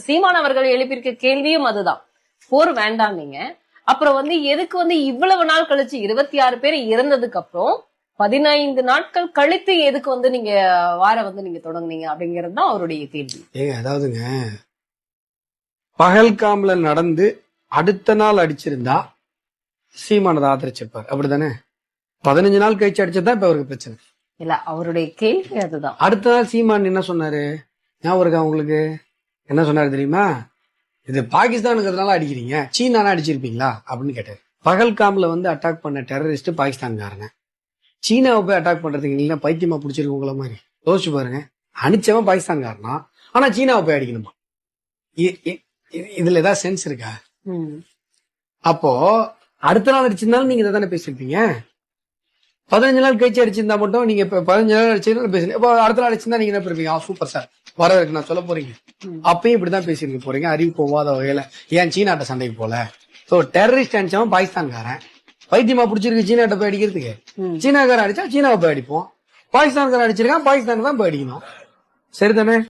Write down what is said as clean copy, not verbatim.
சீமான் அவர்கள் எழுப்பியிருக்க கேள்வியும் அதுதான். போர் வேண்டாம் நீங்க. அப்புறம் எதுக்கு இவ்வளவு நாள் கழிச்சு 26 பேர் இறந்ததுக்கு அப்புறம் 15 நாட்கள் கழித்து எதுக்கு நீங்க வார நீங்க தொடங்குனீங்க அப்படிங்கிறது தான் அவருடைய கேள்வி. ஏங்க அதாவதுங்க, பகல்காம்ல நடந்து அடுத்த நாள் அடிச்சிருந்தா சீமானதை ஆதரிச்சிருப்பார், அப்படித்தானே? 15 நாள் கழிச்சு அடிச்சதுதான் இப்ப அவருக்கு பிரச்சனை இல்ல. அவருடைய கேள்வி அதுதான். அடுத்த நாள் சீமான் என்ன சொன்னாரு ஞாபகம் இருக்கா உங்களுக்கு? என்ன சொன்னாரு தெரியுமா? இது பாகிஸ்தானுங்கிறதுனால அடிக்கிறீங்க, சீனானா அடிச்சிருப்பீங்களா அப்படின்னு கேட்டாரு. பகல்காம்ல அட்டாக் பண்ண டெரரிஸ்ட் பாகிஸ்தான்காரங்க, சீனாவை போய் அட்டாக் பண்றதுக்கு இல்லைன்னா பைத்தியமா பிடிச்சிருக்கு உங்களை மாதிரி? யோசிச்சு பாருங்க. அடிச்சவன் பாகிஸ்தான்காரனா, ஆனா சீனாவை போய் அடிக்கணுமா? இதுல ஏதாவது சென்ஸ் இருக்கா? அப்போ அடுத்த நாள் அடிச்சிருந்தாலும் நீங்க இதை தானே பேசிருப்பீங்க. 15 நாள் கழிச்சு அடிச்சிருந்தா மட்டும் நீங்க 15 நாள் அடிச்சிருந்தா பேசுறீங்க. இப்போ அடுத்த நாள் அடிச்சிருந்தா நீங்க என்ன இருப்பீங்க? சூப்பர் சார், வரவேற்கு நான் சொல்ல போறீங்க. அப்பயும் இப்படிதான் பேசிருக்க போறீங்க, அறிவு போவாத வகையில. ஏன் சீனாட்ட சண்டைக்கு போல? சோ டெரரிஸ்ட் அடிச்சவன் பாகிஸ்தான்காரன், பைத்தியமா பிடிச்சிருக்கு சீனாட்ட போய் அடிக்கிறதுக்கு. சீனாக்காரன் அடிச்சா சீனாவை போய் அடிப்போம், பாகிஸ்தான்காரன் அடிச்சிருக்கான் பாகிஸ்தான் தான் போய் அடிக்கணும். சரிதானே?